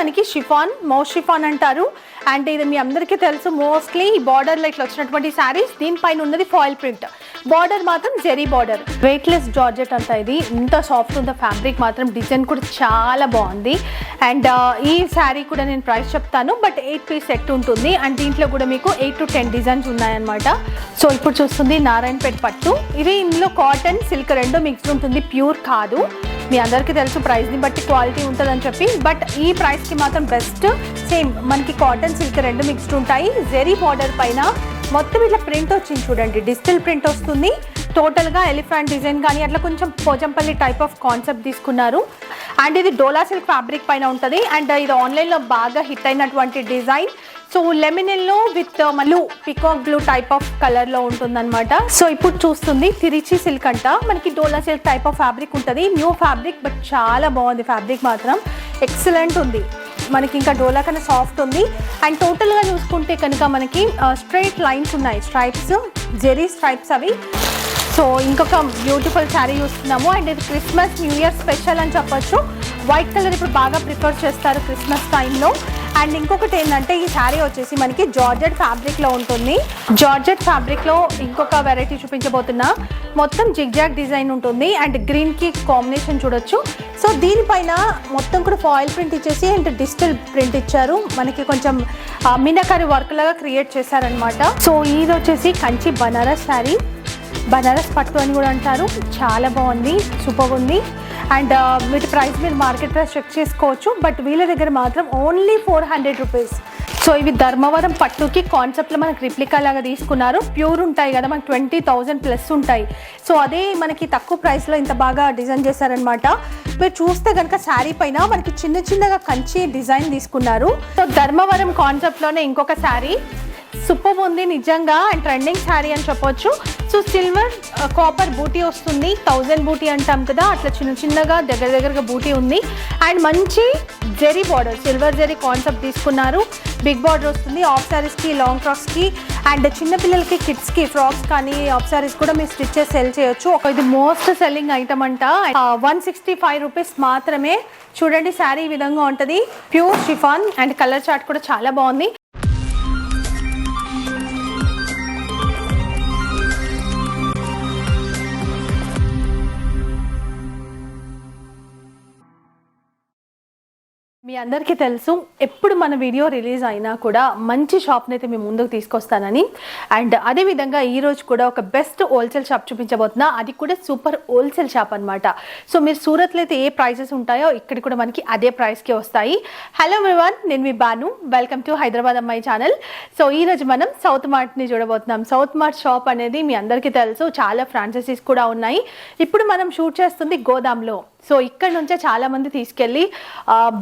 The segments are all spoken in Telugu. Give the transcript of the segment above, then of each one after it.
మనకి షిఫాన్, మౌస్ షిఫాన్ అంటారు. అండ్ ఇది మీ అందరికీ తెలుసు, మోస్ట్లీ ఈ బార్డర్లో ఇట్లా వచ్చినటువంటి శారీస్. దీనిపైన ఉన్నది ఫాయిల్ ప్రింట్, బార్డర్ మాత్రం జెరీ బార్డర్. వెయిట్లెస్ జార్జెట్ అంతా, ఇది ఇంత సాఫ్ట్ ఉందో ఫ్యాబ్రిక్ మాత్రం. డిజైన్ కూడా చాలా బాగుంది. అండ్ ఈ శారీ కూడా నేను ప్రైస్ చెప్తాను, బట్ 8 పీస్ సెట్ ఉంటుంది. అండ్ దీంట్లో కూడా మీకు 8 to 10 డిజైన్స్ ఉన్నాయన్నమాట. సో ఇప్పుడు చూస్తుంది నారాయణపేట పట్టు. ఇది ఇందులో కాటన్, సిల్క్ రెండు మిక్స్డ్ ఉంటుంది, ప్యూర్ కాదు. మీ అందరికీ తెలుసు ప్రైస్ని బట్టి క్వాలిటీ ఉంటుందని చెప్పి, బట్ ఈ ప్రైస్కి మాత్రం బెస్ట్. సేమ్ మనకి కాటన్, సిల్క్ రెండు మిక్స్డ్ ఉంటాయి. జెరీ బార్డర్ పైన మొత్తం ఇట్లా ప్రింట్ వచ్చింది చూడండి, డిజిటల్ ప్రింట్ వస్తుంది. టోటల్గా ఎలిఫెంట్ డిజైన్ కానీ అట్లా కొంచెం పోచంపల్లి టైప్ ఆఫ్ కాన్సెప్ట్ తీసుకున్నారు. అండ్ ఇది డోలా సిల్క్ ఫ్యాబ్రిక్ పైన ఉంటుంది. అండ్ ఇది ఆన్లైన్లో బాగా హిట్ అయినటువంటి డిజైన్. సో లెమినెల్లో విత్ మళ్ళీ పికాక్ బ్లూ టైప్ ఆఫ్ కలర్లో ఉంటుందన్నమాట. సో ఇప్పుడు చూస్తుంది తిరిచి సిల్క్ అంట, మనకి డోలా సిల్క్ టైప్ ఆఫ్ ఫ్యాబ్రిక్ ఉంటుంది. న్యూ ఫ్యాబ్రిక్, బట్ చాలా బాగుంది ఫ్యాబ్రిక్ మాత్రం, ఎక్సలెంట్ ఉంది. మనకి ఇంకా డోలా కన్నా సాఫ్ట్ ఉంది. అండ్ టోటల్గా చూసుకుంటే కనుక మనకి స్ట్రైట్ లైన్స్ ఉన్నాయి, స్ట్రైప్స్, జెరీ స్ట్రైప్స్ అవి. సో ఇంకొక బ్యూటిఫుల్ శారీ చూస్తున్నాము. అండ్ ఇది క్రిస్మస్, న్యూ ఇయర్ స్పెషల్ అని చెప్పొచ్చు. వైట్ కలర్ ఇప్పుడు బాగా ప్రిఫర్ చేస్తారు క్రిస్మస్ టైంలో. అండ్ ఇంకొకటి ఏంటంటే ఈ శారీ వచ్చేసి మనకి జార్జెట్ ఫ్యాబ్రిక్లో ఉంటుంది. జార్జెట్ ఫ్యాబ్రిక్లో ఇంకొక వెరైటీ చూపించబోతున్నా. మొత్తం జిగ్జాగ్ డిజైన్ ఉంటుంది అండ్ గ్రీన్కి కాంబినేషన్ చూడొచ్చు. సో దీనిపైన మొత్తం కూడా ఫాయిల్ ప్రింట్ ఇచ్చేసి అండ్ డిజిటల్ ప్రింట్ ఇచ్చారు. మనకి కొంచెం మీనాకారి వర్క్ లాగా క్రియేట్ చేశారనమాట. సో ఇది వచ్చేసి కంచి బనారస్ శారీ, బనారస్ పట్టు అని కూడా అంటారు. చాలా బాగుంది, సూపర్ ఉంది. అండ్ వీటి ప్రైస్ మీరు మార్కెట్ ప్రైస్ చెక్ చేసుకోవచ్చు, బట్ వీళ్ళ దగ్గర మాత్రం ఓన్లీ 400 రూపీస్. సో ఇవి ధర్మవరం పట్టుకి కాన్సెప్ట్లో మనకి రిప్లికా లాగా తీసుకున్నారు. ప్యూర్ ఉంటాయి కదా, మనకి 20,000 ప్లస్ ఉంటాయి. సో అదే మనకి తక్కువ ప్రైస్లో ఇంత బాగా డిజైన్ చేశారనమాట. మీరు చూస్తే కనుక శారీ పైన మనకి చిన్న చిన్నగా కంచి డిజైన్ తీసుకున్నారు. సో ధర్మవరం కాన్సెప్ట్లోనే ఇంకొక శారీ సూపర్ ఉంది నిజంగా, అండ్ ట్రెండింగ్ శారీ అని చెప్పొచ్చు. సో సిల్వర్ కాపర్ బూటీ వస్తుంది, 1000 బూటీ అంటాం కదా, అట్లా చిన్న చిన్నగా దగ్గరగా బూటీ ఉంది. అండ్ మంచి zari border, silver zari concept తీసుకున్నారు. బిగ్ బార్డర్ వస్తుంది ఆఫ్ శారీస్కి, లాంగ్ ఫ్రాక్స్కి, అండ్ చిన్నపిల్లలకి, కిడ్స్కి ఫ్రాక్స్ కానీ ఆఫ్ శారీస్ కూడా మీరు స్టిచ్ చేసి సెల్ చేయొచ్చు. ఇది మోస్ట్ సెల్లింగ్ ఐటమ్ అంట. 165 రూపీస్ మాత్రమే. చూడండి శారీ ఈ విధంగా ఉంటుంది, pure chiffon. And colour chart కూడా చాలా బాగుంది. మీ అందరికీ తెలుసు, ఎప్పుడు మన వీడియో రిలీజ్ అయినా కూడా మంచి షాప్ని అయితే మేము ముందుకు తీసుకొస్తానని. అండ్ అదేవిధంగా ఈరోజు కూడా ఒక బెస్ట్ హోల్సేల్ షాప్ చూపించబోతున్నా, అది కూడా సూపర్ హోల్సేల్ షాప్ అనమాట. సో మీరు సూరత్లో అయితే ఏ ప్రైసెస్ ఉంటాయో ఇక్కడ కూడా మనకి అదే ప్రైస్కి వస్తాయి. హలో ఎవ్రీవన్, నేను మీ బాను, వెల్కమ్ టు హైదరాబాద్ అమ్మాయి ఛానల్. సో ఈరోజు మనం సౌత్ మార్ట్ని చూడబోతున్నాం. సౌత్ మార్ట్ షాప్ అనేది మీ అందరికీ తెలుసు, చాలా ఫ్రాంచైజీస్ కూడా ఉన్నాయి. ఇప్పుడు మనం షూట్ చేస్తుంది గోదాంలో. సో ఇక్కడ నుంచే చాలామంది తీసుకెళ్ళి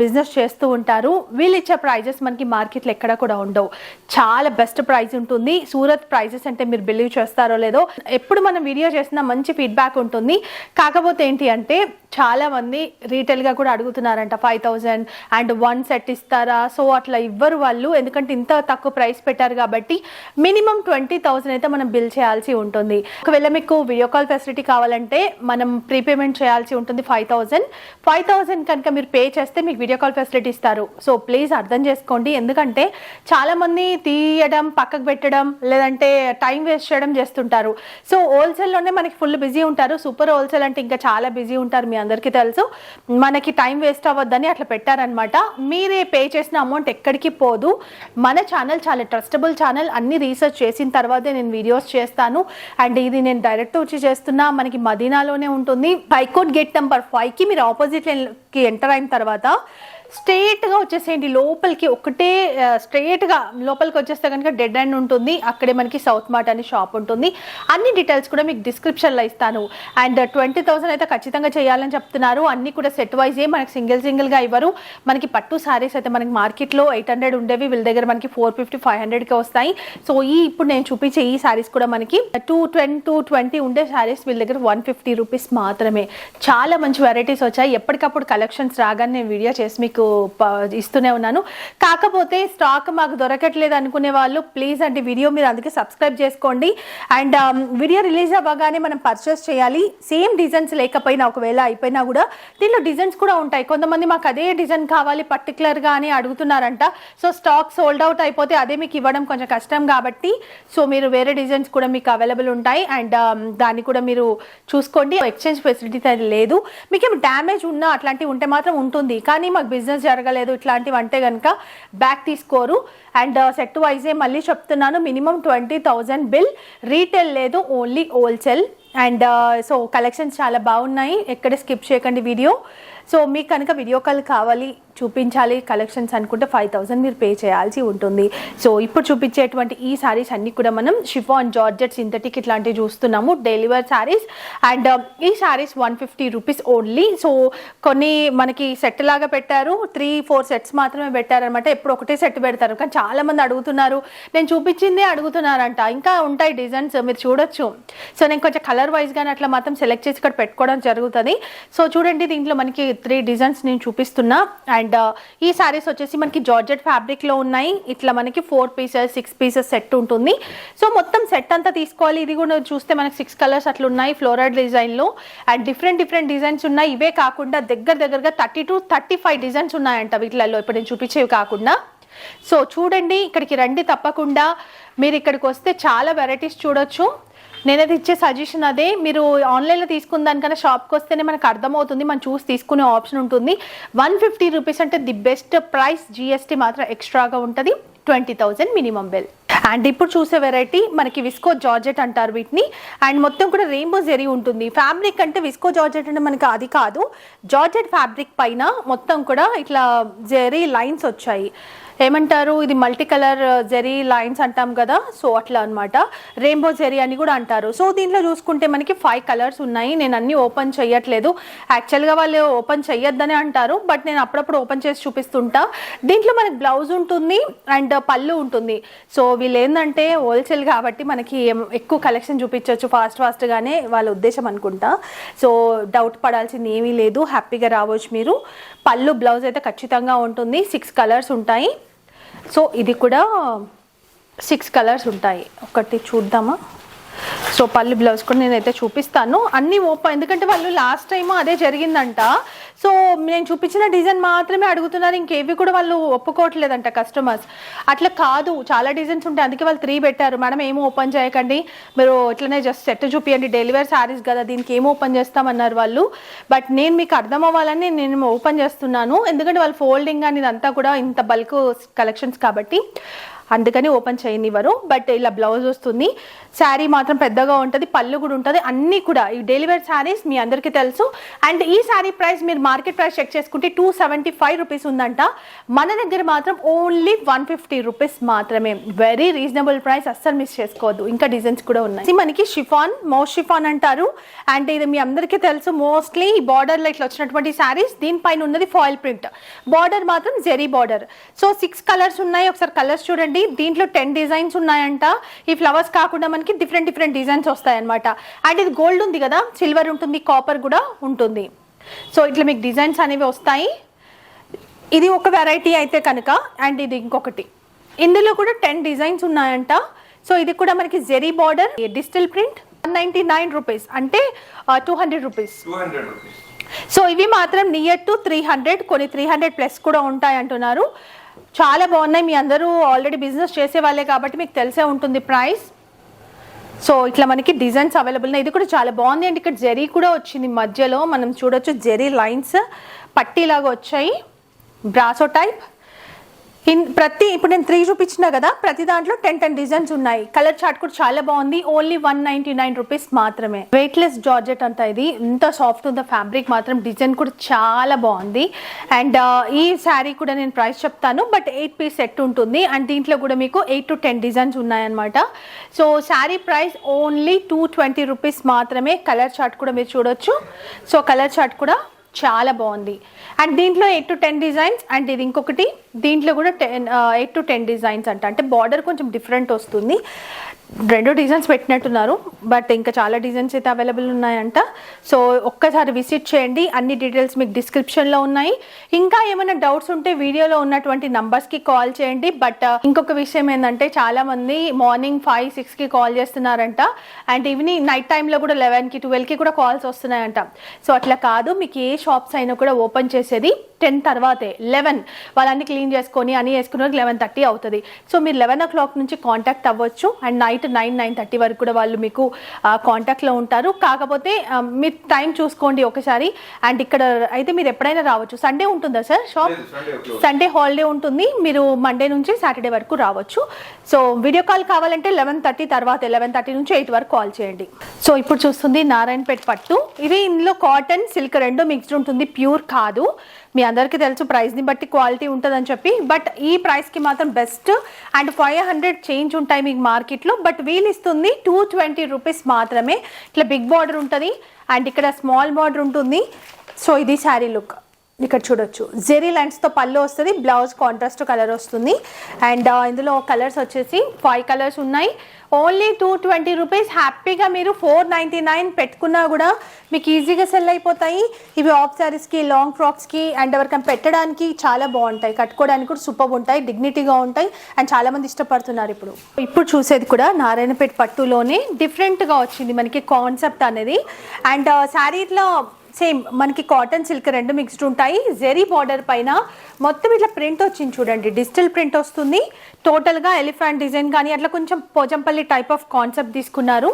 బిజినెస్ చేస్తూ ఉంటారు. వీళ్ళు ఇచ్చే ప్రైజెస్ మనకి మార్కెట్లో ఎక్కడ కూడా ఉండవు, చాలా బెస్ట్ ప్రైస్ ఉంటుంది. సూరత్ ప్రైజెస్ అంటే మీరు బిలీవ్ చేస్తారో లేదో, ఎప్పుడు మనం వీడియో చేసినా మంచి ఫీడ్బ్యాక్ ఉంటుంది. కాకపోతే ఏంటి అంటే చాలామంది రీటైల్గా కూడా అడుగుతున్నారంట 5,000 అండ్ 1 సెట్ ఇస్తారా. సో అట్లా ఇవ్వరు వాళ్ళు, ఎందుకంటే ఇంత తక్కువ ప్రైస్ పెట్టారు కాబట్టి మినిమం 20,000 అయితే మనం బిల్ చేయాల్సి ఉంటుంది. ఒకవేళ మీకు వీడియో కాల్ ఫెసిలిటీ కావాలంటే మనం ప్రీపేమెంట్ చేయాల్సి ఉంటుంది 5,000 కనుక మీరు పే చేస్తే మీకు వీడియో కాల్ ఫెసిలిటీ ఇస్తారు. సో ప్లీజ్ అర్థం చేసుకోండి, ఎందుకంటే చాలామంది తీయడం, పక్కకు పెట్టడం, లేదంటే టైం వేస్ట్ చేయడం చేస్తుంటారు. సో హోల్సేల్లోనే మనకి ఫుల్ బిజీ ఉంటారు. సూపర్ హోల్సేల్ అంటే ఇంకా చాలా బిజీ ఉంటారు, మీ అందరికీ తెలుసు. మనకి టైం వేస్ట్ అవ్వద్దని అట్లా పెట్టారనమాట. మీరే పే చేసిన అమౌంట్ ఎక్కడికి పోదు. మన ఛానల్ చాలా ట్రస్టబుల్ ఛానల్, అన్ని రీసెర్చ్ చేసిన తర్వాతే నేను వీడియోస్ చేస్తాను. అండ్ ఇది నేను డైరెక్ట్ వచ్చి చేస్తున్నా, మనకి మదీనాలోనే ఉంటుంది. హైకోర్ట్ గేట్ నెంబర్ 5కి మీరు ఆపోజిట్ లైన్కి ఎంటర్ అయిన తర్వాత స్ట్రైట్గా వచ్చేసేయండి లోపలికి. ఒకటే స్ట్రైట్గా లోపలికి వచ్చేస్తే కనుక డెడ్ ఎండ్ ఉంటుంది, అక్కడే మనకి సౌత్ మార్ట్ అనే షాప్ ఉంటుంది. అన్ని డీటెయిల్స్ కూడా మీకు డిస్క్రిప్షన్లో ఇస్తాను. అండ్ 20,000 అయితే ఖచ్చితంగా చేయాలని చెప్తున్నారు. అన్నీ కూడా సెట్ వైజే, మనకి సింగిల్గా ఇవ్వరు. మనకి పట్టు శారీస్ అయితే మనకి మార్కెట్లో 800 ఉండేవి, వీళ్ళ దగ్గర మనకి 450, 500కే వస్తాయి. సో ఇప్పుడు నేను చూపించే ఈ శారీస్ కూడా మనకి 220 ఉండే శారీస్ వీళ్ళ దగ్గర 150 రూపీస్ మాత్రమే. చాలా మంచి వెరైటీస్ వచ్చాయి. ఎప్పటికప్పుడు కలెక్షన్స్ రాగానే నేను వీడియో చేసి మీకు మీకు ఇస్తూనే ఉన్నాను. కాకపోతే స్టాక్ మాకు దొరకట్లేదు అనుకునే వాళ్ళు ప్లీజ్ అండి వీడియో మీరు అందుకే సబ్స్క్రైబ్ చేసుకోండి. అండ్ వీడియో రిలీజ్ అవ్వగానే మనం పర్చేస్ చేయాలి. సేమ్ డిజైన్స్ లేకపోయినా ఒకవేళ అయిపోయినా కూడా దీనిలో డిజైన్స్ కూడా ఉంటాయి. కొంతమంది మాకు అదే డిజైన్ కావాలి పర్టికులర్గా అని అడుగుతున్నారంట. సో స్టాక్ సోల్డ్ అవుట్ అయిపోతే అదే మీకు ఇవ్వడం కొంచెం కష్టం కాబట్టి సో మీరు వేరే డిజైన్స్ కూడా మీకు అవైలబుల్ ఉంటాయి. అండ్ దాన్ని కూడా మీరు చూసుకోండి. ఎక్స్చేంజ్ ఫెసిలిటీ లేదు. మీకేం డ్యామేజ్ ఉన్నా అట్లాంటివి ఉంటే మాత్రం ఉంటుంది, కానీ మాకు బిజినెస్ జరగలేదు ఇట్లాంటివి అంటే కనుక బ్యాక్ తీసుకోరు. అండ్ సెట్ వైజే మళ్ళీ చెప్తున్నాను, మినిమం 20,000 బిల్, రీటైల్ లేదు, only wholesale. And so collections చాలా బాగున్నాయి, ఎక్కడ స్కిప్ చేయకండి వీడియో. సో మీకు కనుక వీడియో కాల్ కావాలి చూపించాలి కలెక్షన్స్ అనుకుంటే 5,000 మీరు పే చేయాల్సి ఉంటుంది. సో ఇప్పుడు చూపించేటువంటి ఈ శారీస్ అన్ని కూడా మనం షిఫాన్ జార్జెట్ సింథటిక్ ఇట్లాంటివి చూస్తున్నాము, డెలివర్ శారీస్. అండ్ ఈ శారీస్ 150 రూపీస్ ఓన్లీ. సో కొన్ని మనకి సెట్ లాగా పెట్టారు, 3-4 సెట్స్ మాత్రమే పెట్టారనమాట. ఎప్పుడు ఒకటే సెట్ పెడతారు, కానీ చాలా మంది అడుగుతున్నారు, నేను చూపించిందే అడుగుతున్నారంట. ఇంకా ఉంటాయి డిజైన్స్ మీరు చూడొచ్చు. సో నేను కొంచెం కలర్ వైజ్ గానీ అట్లా మాత్రం సెలెక్ట్ చేసి ఇక్కడ పెట్టుకోవడం జరుగుతుంది. సో చూడండి దీంట్లో మనకి 3 డిజైన్స్ నేను చూపిస్తున్నా. అండ్ ఈ సారీస్ వచ్చేసి మనకి జార్జెట్ ఫ్యాబ్రిక్ లో ఉన్నాయి. ఇట్లా మనకి 4 పీసెస్ 6 పీసెస్ సెట్ ఉంటుంది. సో మొత్తం సెట్ అంతా తీసుకోవాలి. ఇది కూడా చూస్తే మనకి 6 కలర్స్ అట్లా ఉన్నాయి ఫ్లోరల్ డిజైన్ లో. అండ్ డిఫరెంట్ డిజైన్స్ ఉన్నాయి. ఇవే కాకుండా దగ్గరగా 30 to 35 డిజైన్స్ ఉన్నాయంట వీటిలలో, ఇప్పుడు నేను చూపించేవి కాకుండా. సో చూడండి, ఇక్కడికి రండి తప్పకుండా. మీరు ఇక్కడికి వస్తే చాలా వెరైటీస్ చూడొచ్చు. నేనైతే ఇచ్చే సజెషన్ అదే, మీరు ఆన్లైన్లో తీసుకున్న దానికన్నా షాప్కి వస్తేనే మనకు అర్థమవుతుంది, మనం చూసి తీసుకునే ఆప్షన్ ఉంటుంది. 150 రూపీస్ అంటే ది బెస్ట్ ప్రైస్. జిఎస్టీ మాత్రం ఎక్స్ట్రాగా ఉంటుంది, 20,000 మినిమం బిల్. అండ్ ఇప్పుడు చూసే వెరైటీ మనకి విస్కో జార్జెట్ అంటారు వీటిని. అండ్ మొత్తం కూడా రెయిన్బో జెరీ ఉంటుంది. ఫ్యాబ్రిక్ అంటే విస్కో జార్జెట్ అంటే మనకి అది కాదు, జార్జెట్ ఫ్యాబ్రిక్ పైన మొత్తం కూడా ఇట్లా జెరీ లైన్స్ వచ్చాయి. ఏమంటారు, ఇది మల్టీ కలర్ జెరీ లైన్స్ అంటాం కదా, సో అట్లా అనమాట. రెయిన్బో జెరీ అని కూడా అంటారు. సో దీంట్లో చూసుకుంటే మనకి 5 కలర్స్ ఉన్నాయి. నేను అన్ని ఓపెన్ చేయట్లేదు, యాక్చువల్గా వాళ్ళు ఓపెన్ చేయొద్దని అంటారు, బట్ నేను అప్పుడప్పుడు ఓపెన్ చేసి చూపిస్తుంటా. దీంట్లో మనకి బ్లౌజ్ ఉంటుంది అండ్ పళ్ళు ఉంటుంది. సో వీళ్ళు ఏంటంటే హోల్సేల్ కాబట్టి మనకి ఎక్కువ కలెక్షన్ చూపించవచ్చు ఫాస్ట్గానే వాళ్ళ ఉద్దేశం అనుకుంటా. సో డౌట్ పడాల్సింది ఏమీ లేదు, హ్యాపీగా రావచ్చు మీరు. పళ్ళు బ్లౌజ్ అయితే ఖచ్చితంగా ఉంటుంది. 6 కలర్స్ ఉంటాయి. సో ఇది కూడా 6 కలర్స్ ఉంటాయి. ఒకటి చూద్దామా. సో పళ్ళు బ్లౌజ్ కూడా నేనైతే చూపిస్తాను అన్నీ ఓపెన్, ఎందుకంటే వాళ్ళు లాస్ట్ టైం అదే జరిగిందంట. సో నేను చూపించిన డిజైన్ మాత్రమే అడుగుతున్నారు, ఇంకేవి కూడా వాళ్ళు ఒప్పుకోవట్లేదంట కస్టమర్స్. అట్లా కాదు, చాలా డిజైన్స్ ఉంటాయి, అందుకే వాళ్ళు 3 పెట్టారు. మేడం ఏమో ఓపెన్ చేయకండి, మీరు ఇట్లనే జస్ట్ సెట్ చూపియండి, డెలివరీ శారీస్ కదా దీనికి ఏమో ఓపెన్ చేస్తామన్నారు వాళ్ళు. బట్ నేను మీకు అర్థం అవ్వాలని నేను ఓపెన్ చేస్తున్నాను, ఎందుకంటే వాళ్ళు ఫోల్డింగ్ అని ఇదంతా కూడా ఇంత బల్క్ కలెక్షన్స్ కాబట్టి అందుకని ఓపెన్ చేయనివ్వరు. బట్ ఇలా బ్లౌజ్ వస్తుంది, శారీ మాత్రం పెద్దగా ఉంటుంది, పళ్ళు కూడా ఉంటుంది. అన్నీ కూడా ఈ డెలివరీ శారీస్ మీ అందరికీ తెలుసు. అండ్ ఈ శారీ ప్రైస్ మీరు మార్కెట్ ప్రైస్ చెక్ చేసుకుంటే 275 రూపీస్ ఉందంట. మన దగ్గర మాత్రం ఓన్లీ 150 రూపీస్ మాత్రమే. వెరీ రీజనబుల్ ప్రైస్, అస్సలు మిస్ చేసుకోవద్దు. ఇంకా డిజైన్స్ కూడా ఉన్నాయి. మనకి షిఫాన్, మౌస్ షిఫాన్ అంటారు. అండ్ ఇది మీ అందరికీ తెలుసు, మోస్ట్లీ ఈ బార్డర్లో ఇట్లా వచ్చినటువంటి శారీస్. దీనిపైన ఉన్నది ఫాయిల్ ప్రింట్, బార్డర్ మాత్రం జెరీ బార్డర్. సో 6 కలర్స్ ఉన్నాయి, ఒకసారి కలర్స్ చూడండి. దీంట్లో 10 డిజైన్స్ ఉన్నాయంట. ఈ ఫ్లవర్స్ కాకుండా మనకి డిఫరెంట్ డిజైన్స్ వస్తాయన్నమాట. అండ్ ఇది గోల్డ్ ఉంది కదా, సిల్వర్ ఉంటుంది, కాపర్ కూడా ఉంటుంది. సో ఇట్లా మీకు డిజైన్స్ అనేవి వస్తాయి. ఇది ఒక వెరైటీ అయితే కనుక. అండ్ ఇది ఇంకొకటి, ఇందులో కూడా 10 డిజైన్స్ ఉన్నాయంట. సో ఇది కూడా మనకి zari border, digital print, 199 rupees అంటే 200 రూపీస్. సో ఇవి మాత్రం నియర్ టు 300, కొన్ని 300 ప్లస్ కూడా ఉంటాయి అంటున్నారు. చాలా బాగున్నాయి. మీ అందరూ ఆల్రెడీ బిజినెస్ చేసే వాళ్ళే కాబట్టి మీకు తెలిసే ఉంటుంది ప్రైస్. సో ఇట్లా మనకి డిజైన్స్ అవైలబుల్ ఉన్నాయి. ఇది కూడా చాలా బాగుంది. అండ్ ఇక్కడ జెరీ కూడా వచ్చింది మధ్యలో, మనం చూడొచ్చు జెరీ లైన్స్ పట్టీలాగా వచ్చాయి, బ్రాసో టైప్. ఇప్పుడు నేను 3 చూపించినా కదా, ప్రతి దాంట్లో 10 డిజైన్స్ ఉన్నాయి. కలర్ చార్ట్ కూడా చాలా బాగుంది. ఓన్లీ 199 రూపీస్ మాత్రమే. వెయిట్లెస్ జార్జెట్ అంట. ఇది ఎంత సాఫ్ట్ ఉందో ఫ్యాబ్రిక్ మాత్రం, డిజైన్ కూడా చాలా బాగుంది. అండ్ ఈ శారీ కూడా నేను ప్రైస్ చెప్తాను, బట్ 8 పీస్ సెట్ ఉంటుంది. అండ్ దీంట్లో కూడా మీకు 8 to 10 డిజైన్స్ ఉన్నాయన్నమాట. So sari price only 220 rupees మాత్రమే. కలర్ చార్ట్ కూడా మీరు చూడొచ్చు. సో కలర్ చార్ట్ కూడా చాలా బాగుంది. అండ్ దీంట్లో 8 to 10 డిజైన్స్. అండ్ ఇది ఇంకొకటి, దీంట్లో కూడా 8 to 10 డిజైన్స్ అంట. అంటే బార్డర్ కొంచెం డిఫరెంట్ వస్తుంది. 2 డిజైన్స్ పెట్టినట్టున్నారు, బట్ ఇంకా చాలా డిజైన్స్ అయితే అవైలబుల్ ఉన్నాయంట. సో ఒక్కసారి విజిట్ చేయండి, అన్ని డీటెయిల్స్ మీకు డిస్క్రిప్షన్లో ఉన్నాయి. ఇంకా ఏమైనా డౌట్స్ ఉంటే వీడియోలో ఉన్నటువంటి నంబర్స్కి కాల్ చేయండి. బట్ ఇంకొక విషయం ఏంటంటే చాలామంది మార్నింగ్ 5-6కి కాల్ చేస్తున్నారంట, అండ్ ఈవినింగ్ నైట్ టైంలో కూడా 11కి 12కి కూడా కాల్స్ వస్తున్నాయంట. సో అట్లా కాదు, మీకు ఏ షాప్స్ అయినా కూడా ఓపెన్ చేసేది 10 తర్వాతే. 11 వాళ్ళన్ని క్లీన్ చేసుకొని అని వేసుకున్న 11:30 అవుతుంది. సో మీరు 11 o'clock నుంచి కాంటాక్ట్ అవ్వచ్చు, అండ్ నైట్ 9-9:30 వరకు కూడా వాళ్ళు మీకు కాంటాక్ట్లో ఉంటారు. కాకపోతే మీరు టైం చూసుకోండి ఒకసారి. అండ్ ఇక్కడ అయితే మీరు ఎప్పుడైనా రావచ్చు. సండే ఉంటుందా సార్ షాప్? సండే హాలిడే ఉంటుంది, మీరు మండే నుంచి సాటర్డే వరకు రావచ్చు. సో వీడియో కాల్ కావాలంటే 11:30 తర్వాత, 11:30 నుంచి 8 వరకు కాల్ చేయండి. సో ఇప్పుడు చూస్తుంది నారాయణపేట పట్టు. ఇది ఇందులో కాటన్ సిల్క్ 2 మిక్స్డ్ ఉంటుంది, ప్యూర్ కాదు. మీ అందరికీ తెలుసు ప్రైస్ని బట్టి క్వాలిటీ ఉంటుందని చెప్పి, బట్ ఈ ప్రైస్కి మాత్రం బెస్ట్. అండ్ 500 చేంజ్ ఉంటాయి మీకు మార్కెట్లో, బట్ వీళ్ళు ఇస్తుంది 220 రూపీస్ మాత్రమే. ఇట్లా బిగ్ బార్డర్ ఉంటుంది అండ్ ఇక్కడ స్మాల్ బార్డర్ ఉంటుంది. సో ఇది శారీ లుక్, ఇక్కడ చూడొచ్చు. జెరీ లైన్స్తో పళ్ళు వస్తుంది, బ్లౌజ్ కాంట్రాస్ట్ కలర్ వస్తుంది. అండ్ ఇందులో కలర్స్ వచ్చేసి 5 కలర్స్ ఉన్నాయి. Only 220 rupees. హ్యాపీగా మీరు 499 పెట్టుకున్నా కూడా మీకు ఈజీగా సెల్ అయిపోతాయి. ఇవి ఆఫ్ శారీస్కి, లాంగ్ ఫ్రాక్స్కి అండ్ ఎవరికైనా పెట్టడానికి చాలా బాగుంటాయి, కట్టుకోవడానికి కూడా సూపర్ ఉంటాయి, డిగ్నిటీగా ఉంటాయి, అండ్ చాలామంది ఇష్టపడుతున్నారు. ఇప్పుడు చూసేది కూడా నారాయణపేట పట్టులోనే డిఫరెంట్గా వచ్చింది మనకి కాన్సెప్ట్ అనేది. అండ్ శారీలో సేమ్ మనకి కాటన్ సిల్క్ 2 మిక్స్డ్ ఉంటాయి. జెరీ బార్డర్ పైన మొత్తం ఇట్లా ప్రింట్ వచ్చింది చూడండి, డిజిటల్ ప్రింట్ వస్తుంది. టోటల్గా ఎలిఫెంట్ డిజైన్ కానీ అట్లా కొంచెం పోచంపల్లి టైప్ ఆఫ్ కాన్సెప్ట్ తీసుకున్నారు.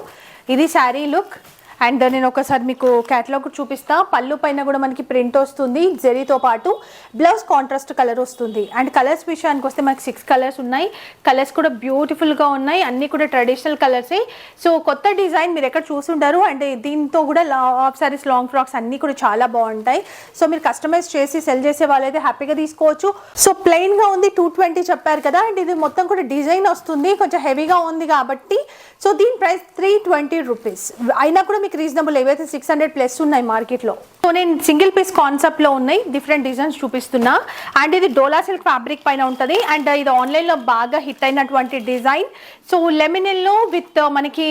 ఇది శారీ లుక్. అండ్ నేను ఒకసారి మీకు క్యాటలాగ్ చూపిస్తా. పళ్ళు పైన కూడా మనకి ప్రింట్ వస్తుంది జెరీతో పాటు, బ్లౌజ్ కాంట్రాస్ట్ కలర్ వస్తుంది. అండ్ కలర్స్ విషయానికి వస్తే మనకి 6 కలర్స్ ఉన్నాయి. కలర్స్ కూడా బ్యూటిఫుల్గా ఉన్నాయి, అన్నీ కూడా ట్రెడిషనల్ కలర్సే. సో కొత్త డిజైన్ మీరు ఎక్కడ చూసుంటారు. అండ్ దీంతో కూడా ఆఫ్ సారీస్, లాంగ్ ఫ్రాక్స్ అన్నీ కూడా చాలా బాగుంటాయి. సో మీరు కస్టమైజ్ చేసి సెల్ చేసే వాళ్ళైతే హ్యాపీగా తీసుకోవచ్చు. సో ప్లెయిన్గా ఉంది 220 చెప్పారు కదా, అండ్ ఇది మొత్తం కూడా డిజైన్ వస్తుంది, కొంచెం హెవీగా ఉంది కాబట్టి. సో దీని ప్రైస్ 320 రూపీస్ అయినా కూడా మీకు రీజనబుల్. ఏవైతే 600 ప్లస్ ఉన్నాయి మార్కెట్లో. సో నేను సింగిల్ పీస్ కాన్సెప్ట్లో ఉన్నాయి డిఫరెంట్ డిజైన్స్ చూపిస్తున్నా. అండ్ ఇది డోలా సిల్క్ ఫ్యాబ్రిక్ పైన ఉంటుంది. అండ్ ఇది ఆన్లైన్లో బాగా హిట్ అయినటువంటి డిజైన్. సో లెమినెల్లో విత్ మనకి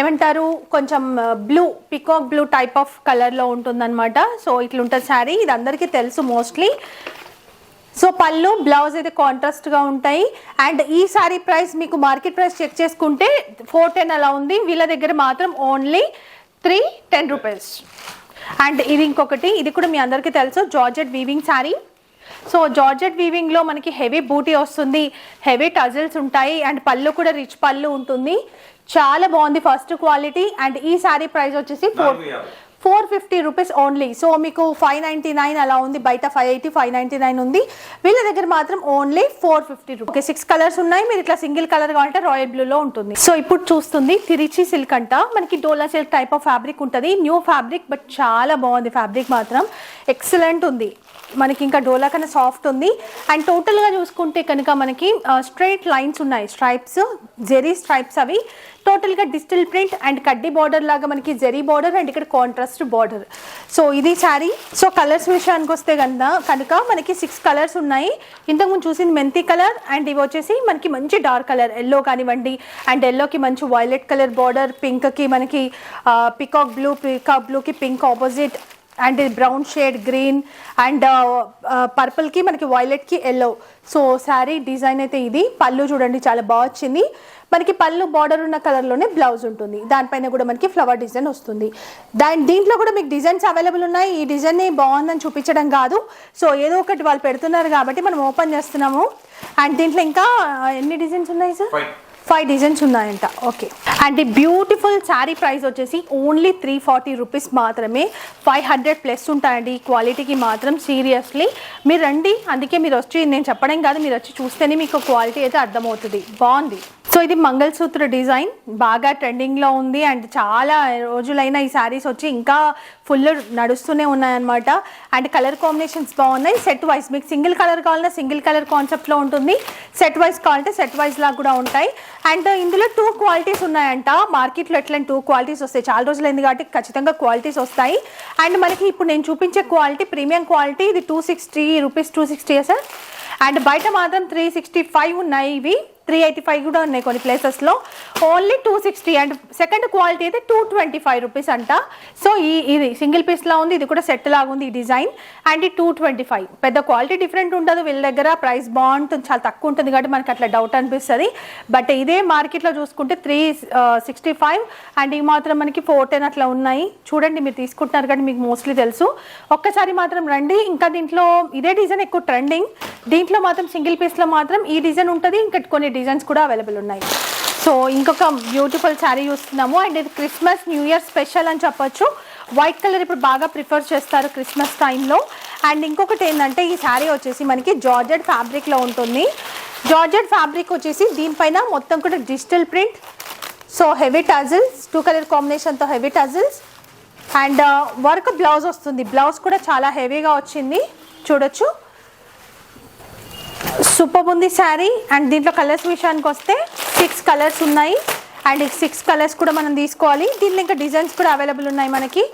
ఏమంటారు కొంచెం blue, peacock blue type of కలర్లో ఉంటుందన్నమాట. సో ఇట్లుంటుంది శారీ, ఇది అందరికీ తెలుసు మోస్ట్లీ. సో పళ్ళు, బ్లౌజ్ అయితే కాంట్రాస్ట్గా ఉంటాయి. అండ్ ఈ సారీ ప్రైస్ మీకు మార్కెట్ ప్రైస్ చెక్ చేసుకుంటే 410 అలా ఉంది. వీళ్ళ దగ్గర మాత్రం ఓన్లీ 310 రూపీస్. అండ్ ఇది ఇంకొకటి, ఇది కూడా మీ అందరికీ తెలుసు, georgette weaving sari. So georgette వీవింగ్లో మనకి హెవీ బూటీ వస్తుంది, హెవీ టజిల్స్ ఉంటాయి, అండ్ పళ్ళు కూడా రిచ్ పళ్ళు ఉంటుంది. చాలా బాగుంది, ఫస్ట్ క్వాలిటీ. అండ్ ఈ శారీ ప్రైస్ వచ్చేసి 450 రూపీస్ ఓన్లీ. సో మీకు 599 అలా ఉంది, బయట 580, 599 ఉంది. వీళ్ళ దగ్గర మాత్రం ఓన్లీ 450 రూపీస్. ఓకే, 6 కలర్స్ ఉన్నాయి. మీరు ఇట్లా సింగిల్ కలర్ కావాలంటే రాయల్ బ్లూలో ఉంటుంది. సో ఇప్పుడు చూస్తుంది తిరిచి సిల్క్ అంట. మనకి డోలా సిల్క్ టైప్ ఆఫ్ ఫ్యాబ్రిక్ ఉంటుంది, న్యూ ఫ్యాబ్రిక్, బట్ చాలా బాగుంది ఫ్యాబ్రిక్ మాత్రం, ఎక్సలెంట్ ఉంది. మనకి ఇంకా డోలా కన్నా సాఫ్ట్ ఉంది. అండ్ టోటల్గా చూసుకుంటే కనుక మనకి స్ట్రైట్ లైన్స్ ఉన్నాయి, స్ట్రైప్స్, జెరీ స్ట్రైప్స్. అవి టోటల్గా డిజిటల్ ప్రింట్ అండ్ కడ్డీ బార్డర్ లాగా మనకి జెరీ బార్డర్, అండ్ ఇక్కడ కాంట్రాస్ట్ బార్డర్. సో ఇది శారీ. సో కలర్స్ విషయానికి వస్తే కనుక మనకి 6 కలర్స్ ఉన్నాయి. ఇంతకుముందు చూసింది మెంతి కలర్, అండ్ ఇవి వచ్చేసి మనకి మంచి డార్క్ కలర్, ఎల్లో కానివ్వండి, అండ్ ఎల్లోకి మంచి వైలెట్ కలర్ బార్డర్, పింక్కి మనకి పికాక్ బ్లూకి pink opposite, and brown shade green, and పర్పుల్కి మనకి వైలెట్కి ఎల్లో. సో శారీ డిజైన్ అయితే ఇది. పళ్ళు చూడండి చాలా బాగా వచ్చింది. మనకి పళ్ళు బార్డర్ ఉన్న కలర్లోనే బ్లౌజ్ ఉంటుంది, దానిపైన కూడా మనకి ఫ్లవర్ డిజైన్ వస్తుంది. దీంట్లో కూడా మీకు డిజైన్స్ అవైలబుల్ ఉన్నాయి. ఈ డిజైన్ బాగుందని చూపించడం కాదు, సో ఏదో ఒకటి వాళ్ళు పెడుతున్నారు కాబట్టి మనం ఓపెన్ చేస్తున్నాము. అండ్ దీంట్లో ఇంకా ఎన్ని డిజైన్స్ ఉన్నాయి సార్? 5 డిజైన్స్ ఉన్నాయంట. ఓకే, అండ్ ఈ బ్యూటిఫుల్ శారీ ప్రైస్ వచ్చేసి ఓన్లీ 340 రూపీస్ మాత్రమే. 500 ప్లస్ ఉంటాయండి ఈ క్వాలిటీకి మాత్రం. సీరియస్లీ మీరు రండి, అందుకే మీరు వచ్చి, నేను చెప్పడం కాదు, మీరు వచ్చి చూస్తేనే మీకు క్వాలిటీ అయితే అర్థమవుతుంది. బాగుంది. సో ఇది మంగళసూత్ర డిజైన్, బాగా ట్రెండింగ్లో ఉంది. అండ్ చాలా రోజులైన ఈ శారీస్ వచ్చి ఇంకా ఫుల్ నడుస్తూనే ఉన్నాయన్నమాట. అండ్ కలర్ కాంబినేషన్స్ బాగున్నాయి. సెట్ వైజ్ మీకు సింగిల్ కలర్ కావాలన్నా సింగిల్ కలర్ కాన్సెప్ట్లో ఉంటుంది, సెట్ వైజ్ కావాలంటే సెట్ వైజ్ లాగా కూడా ఉంటాయి. అండ్ ఇందులో 2 క్వాలిటీస్ ఉన్నాయంట. మార్కెట్లో ఎట్లా 2 క్వాలిటీస్ వస్తాయి, చాలా రోజులైంది కాబట్టి ఖచ్చితంగా క్వాలిటీస్ వస్తాయి. అండ్ మనకి ఇప్పుడు నేను చూపించే క్వాలిటీ ప్రీమియం క్వాలిటీ. ఇది 260 రూపీస్, 260 సార్. అండ్ బయట మాత్రం 365 ఉన్నాయి ఇవి. 385 కూడా ఉన్నాయి కొన్ని ప్లేసెస్లో. ఓన్లీ 260 అండ్ సెకండ్ క్వాలిటీ అయితే 225 రూపీస్ అంట. సో ఇది సింగిల్ పీస్లా ఉంది, ఇది కూడా సెట్ లాగా ఉంది ఈ డిజైన్. అండ్ ఈ 225 పెద్ద క్వాలిటీ డిఫరెంట్ ఉండదు వీళ్ళ దగ్గర, ప్రైస్ బాగుంటుంది, చాలా తక్కువ ఉంటుంది కాబట్టి మనకి అట్లా డౌట్ అనిపిస్తుంది. బట్ ఇదే మార్కెట్లో చూసుకుంటే 365 అండ్ ఈ మాత్రం మనకి 410 అట్లా ఉన్నాయి. చూడండి మీరు తీసుకుంటున్నారు కానీ మీకు మోస్ట్లీ తెలుసు. ఒక్కసారి మాత్రం రండి. ఇంకా దీంట్లో ఇదే డిజైన్ ఎక్కువ ట్రెండింగ్. దీంట్లో మాత్రం సింగిల్ పీస్లో మాత్రం ఈ డిజైన్ ఉంటుంది, ఇంకా కొన్ని డిజైన్స్ కూడా అవైలబుల్ ఉన్నాయి. సో ఇంకొక బ్యూటిఫుల్ శారీ చూస్తున్నాము అండ్ ఇది క్రిస్మస్ న్యూ ఇయర్ స్పెషల్ అని చెప్పొచ్చు. వైట్ కలర్ ఇప్పుడు బాగా ప్రిఫర్ చేస్తారు క్రిస్మస్ టైంలో. అండ్ ఇంకొకటి ఏంటంటే ఈ శారీ వచ్చేసి మనకి జార్జెట్ ఫ్యాబ్రిక్లో ఉంటుంది. జార్జెట్ ఫ్యాబ్రిక్ వచ్చేసి దీనిపైన మొత్తం కూడా digital print, so heavy tassels, 2 colour కాంబినేషన్తో heavy tassels and work blouse వస్తుంది. బ్లౌజ్ కూడా చాలా హెవీగా వచ్చింది, చూడొచ్చు. సూపర్ ఉంది శారీ. అండ్ దీంట్లో కలర్స్ విషయానికి వస్తే 6 కలర్స్ ఉన్నాయి అండ్ 6 కలర్స్ కూడా మనం తీసుకోవాలి. దీంట్లో ఇంకా డిజైన్స్ కూడా అవైలబుల్ ఉన్నాయి మనకి.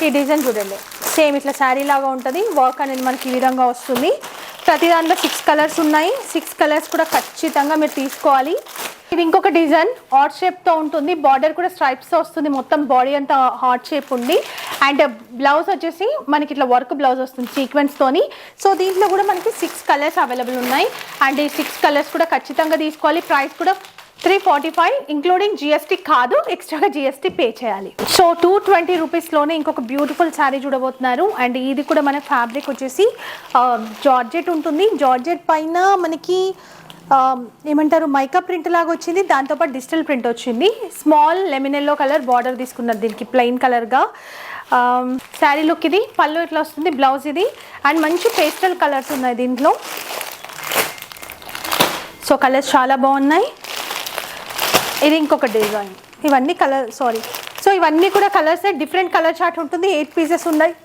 ఈ డిజైన్ చూడండి, సేమ్ ఇట్లా శారీ లాగా ఉంటుంది, వర్క్ అనేది మనకి ఈ విధంగా వస్తుంది. ప్రతి దాంట్లో 6 కలర్స్ ఉన్నాయి. 6 కలర్స్ కూడా ఖచ్చితంగా మీరు తీసుకోవాలి. ఇది ఇంకొక డిజైన్ హార్ట్ షేప్తో ఉంటుంది, బార్డర్ కూడా స్ట్రైప్స్తో వస్తుంది, మొత్తం బాడీ అంతా హార్ట్ షేప్ ఉంది. అండ్ బ్లౌజ్ వచ్చేసి మనకి ఇట్లా వర్క్ బ్లౌజ్ వస్తుంది సీక్వెన్స్తోని. సో దీంట్లో కూడా మనకి 6 కలర్స్ అవైలబుల్ ఉన్నాయి అండ్ ఈ 6 కలర్స్ కూడా ఖచ్చితంగా తీసుకోవాలి. ప్రైస్ కూడా 345 ఇంక్లూడింగ్ జిఎస్టీ కాదు, ఎక్స్ట్రాగా జిఎస్టీ పే చేయాలి. సో 220 రూపీస్లోనే ఇంకొక బ్యూటిఫుల్ శారీ చూడబోతున్నారు. అండ్ ఇది కూడా మన ఫ్యాబ్రిక్ వచ్చేసి జార్జెట్ ఉంటుంది. జార్జెట్ పైన మనకి ఏమంటారు మైకా ప్రింట్ లాగా వచ్చింది, దాంతోపాటు డిజిటల్ ప్రింట్ వచ్చింది. Small lemon yellow colour border తీసుకున్నారు దీనికి ప్లెయిన్ కలర్గా. శారీ లుక్ ఇది, పళ్ళు ఇట్లా వస్తుంది, బ్లౌజ్ ఇది. అండ్ మంచి పేస్టల్ కలర్స్ ఉన్నాయి దీంట్లో. సో కలర్స్ చాలా బాగున్నాయి. ఇది ఇంకొక డిజైన్, ఇవన్నీ సో ఇవన్నీ కూడా కలర్స్, డిఫరెంట్ కలర్ చార్ట్ ఉంటుంది. 8 పీసెస్ ఉన్నాయి,